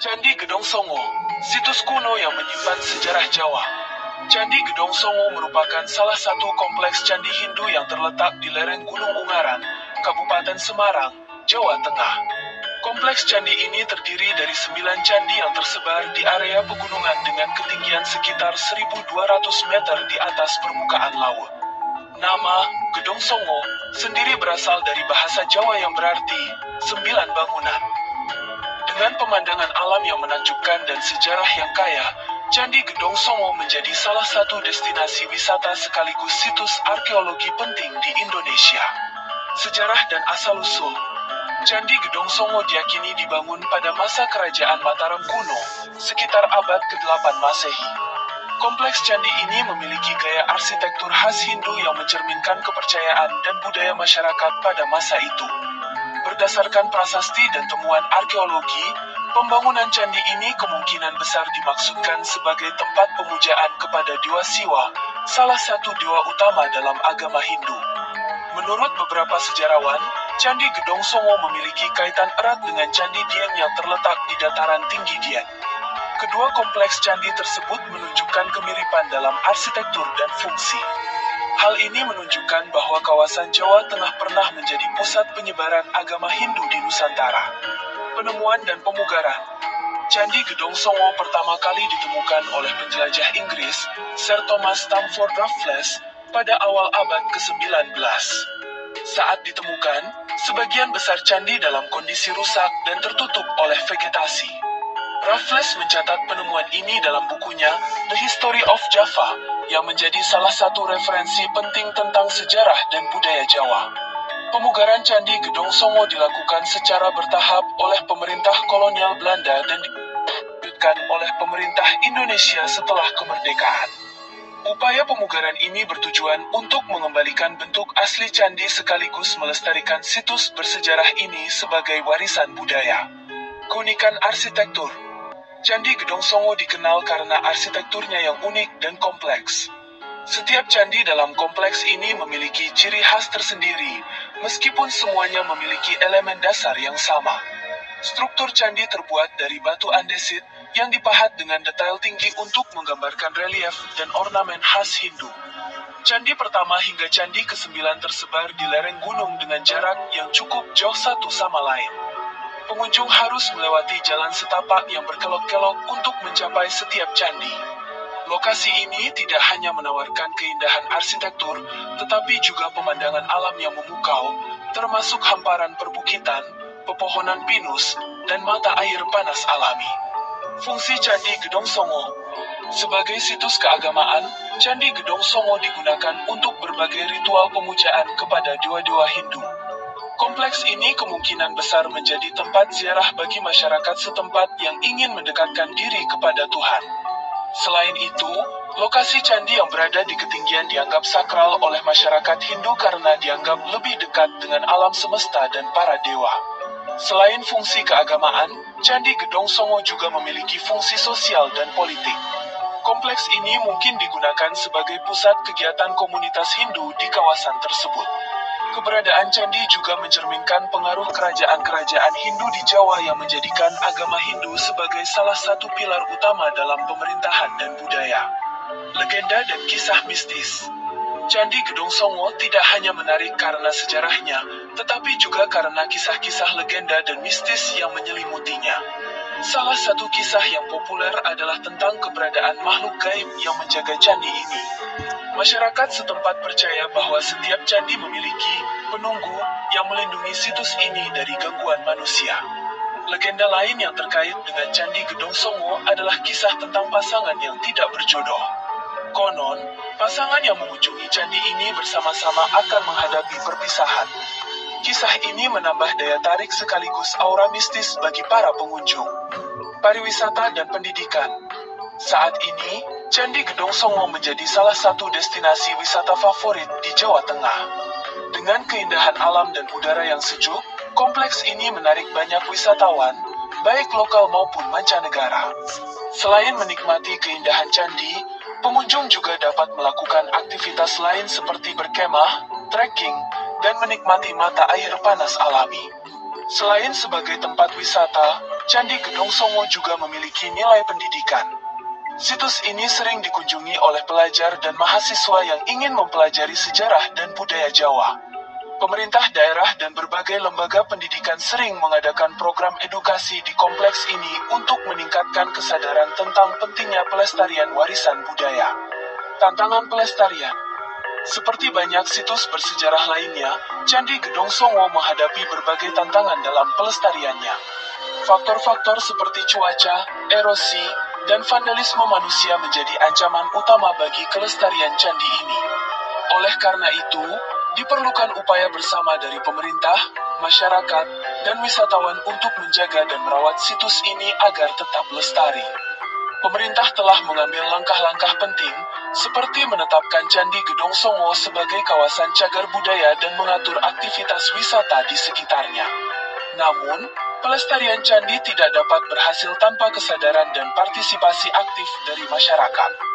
Candi Gedong Songo, situs kuno yang menyimpan sejarah Jawa. Candi Gedong Songo merupakan salah satu kompleks candi Hindu yang terletak di lereng Gunung Ungaran, Kabupaten Semarang, Jawa Tengah. Kompleks candi ini terdiri dari 9 candi yang tersebar di area pegunungan dengan ketinggian sekitar 1.200 meter di atas permukaan laut. Nama Gedong Songo sendiri berasal dari bahasa Jawa yang berarti 9 bangunan. Dengan pemandangan alam yang menakjubkan dan sejarah yang kaya, Candi Gedong Songo menjadi salah satu destinasi wisata sekaligus situs arkeologi penting di Indonesia. Sejarah dan asal-usul Candi Gedong Songo diyakini dibangun pada masa Kerajaan Mataram kuno, sekitar abad ke-8 Masehi. Kompleks candi ini memiliki gaya arsitektur khas Hindu yang mencerminkan kepercayaan dan budaya masyarakat pada masa itu. Berdasarkan prasasti dan temuan arkeologi, pembangunan candi ini kemungkinan besar dimaksudkan sebagai tempat pemujaan kepada Dewa Siwa, salah satu dewa utama dalam agama Hindu. Menurut beberapa sejarawan, Candi Gedong Songo memiliki kaitan erat dengan Candi Dieng yang terletak di dataran tinggi Dieng. Kedua kompleks candi tersebut menunjukkan kemiripan dalam arsitektur dan fungsi. Hal ini menunjukkan bahwa kawasan Jawa Tengah pernah menjadi pusat penyebaran agama Hindu di Nusantara. Penemuan dan pemugaran Candi Gedong Songo pertama kali ditemukan oleh penjelajah Inggris, Sir Thomas Stamford Raffles, pada awal abad ke-19. Saat ditemukan, sebagian besar candi dalam kondisi rusak dan tertutup oleh vegetasi. Raffles mencatat penemuan ini dalam bukunya The History of Java, yang menjadi salah satu referensi penting tentang sejarah dan budaya Jawa. Pemugaran Candi Gedong Songo dilakukan secara bertahap oleh pemerintah kolonial Belanda dan dilanjutkan oleh pemerintah Indonesia setelah kemerdekaan. Upaya pemugaran ini bertujuan untuk mengembalikan bentuk asli candi sekaligus melestarikan situs bersejarah ini sebagai warisan budaya. Keunikan arsitektur Candi Gedong Songo dikenal karena arsitekturnya yang unik dan kompleks. Setiap candi dalam kompleks ini memiliki ciri khas tersendiri, meskipun semuanya memiliki elemen dasar yang sama. Struktur candi terbuat dari batu andesit yang dipahat dengan detail tinggi untuk menggambarkan relief dan ornamen khas Hindu. Candi pertama hingga candi ke-9 tersebar di lereng gunung dengan jarak yang cukup jauh satu sama lain. Pengunjung harus melewati jalan setapak yang berkelok-kelok untuk mencapai setiap candi. Lokasi ini tidak hanya menawarkan keindahan arsitektur, tetapi juga pemandangan alam yang memukau, termasuk hamparan perbukitan, pepohonan pinus, dan mata air panas alami. Fungsi Candi Gedong Songo sebagai situs keagamaan, Candi Gedong Songo digunakan untuk berbagai ritual pemujaan kepada dewa-dewa Hindu. Kompleks ini kemungkinan besar menjadi tempat ziarah bagi masyarakat setempat yang ingin mendekatkan diri kepada Tuhan. Selain itu, lokasi candi yang berada di ketinggian dianggap sakral oleh masyarakat Hindu karena dianggap lebih dekat dengan alam semesta dan para dewa. Selain fungsi keagamaan, Candi Gedong Songo juga memiliki fungsi sosial dan politik. Kompleks ini mungkin digunakan sebagai pusat kegiatan komunitas Hindu di kawasan tersebut. Keberadaan candi juga mencerminkan pengaruh kerajaan-kerajaan Hindu di Jawa yang menjadikan agama Hindu sebagai salah satu pilar utama dalam pemerintahan dan budaya. Legenda dan kisah mistis Candi Gedong Songo tidak hanya menarik karena sejarahnya, tetapi juga karena kisah-kisah legenda dan mistis yang menyelimutinya. Salah satu kisah yang populer adalah tentang keberadaan makhluk gaib yang menjaga candi ini. Masyarakat setempat percaya bahwa setiap candi memiliki penunggu yang melindungi situs ini dari gangguan manusia. Legenda lain yang terkait dengan Candi Gedong Songo adalah kisah tentang pasangan yang tidak berjodoh. Konon, pasangan yang mengunjungi candi ini bersama-sama akan menghadapi perpisahan. Kisah ini menambah daya tarik sekaligus aura mistis bagi para pengunjung. Pariwisata dan pendidikan Saat ini, Candi Gedong Songo menjadi salah satu destinasi wisata favorit di Jawa Tengah. Dengan keindahan alam dan udara yang sejuk, kompleks ini menarik banyak wisatawan, baik lokal maupun mancanegara. Selain menikmati keindahan candi, pengunjung juga dapat melakukan aktivitas lain seperti berkemah, trekking, dan menikmati mata air panas alami. Selain sebagai tempat wisata, Candi Gedong Songo juga memiliki nilai pendidikan. Situs ini sering dikunjungi oleh pelajar dan mahasiswa yang ingin mempelajari sejarah dan budaya Jawa. Pemerintah daerah dan berbagai lembaga pendidikan sering mengadakan program edukasi di kompleks ini untuk meningkatkan kesadaran tentang pentingnya pelestarian warisan budaya. Tantangan pelestarian. Seperti banyak situs bersejarah lainnya, Candi Gedong Songo menghadapi berbagai tantangan dalam pelestariannya. Faktor-faktor seperti cuaca, erosi, dan vandalisme manusia menjadi ancaman utama bagi kelestarian candi ini. Oleh karena itu, diperlukan upaya bersama dari pemerintah, masyarakat, dan wisatawan untuk menjaga dan merawat situs ini agar tetap lestari. Pemerintah telah mengambil langkah-langkah penting, seperti menetapkan Candi Gedong Songo sebagai kawasan cagar budaya dan mengatur aktivitas wisata di sekitarnya. Namun, pelestarian candi tidak dapat berhasil tanpa kesadaran dan partisipasi aktif dari masyarakat.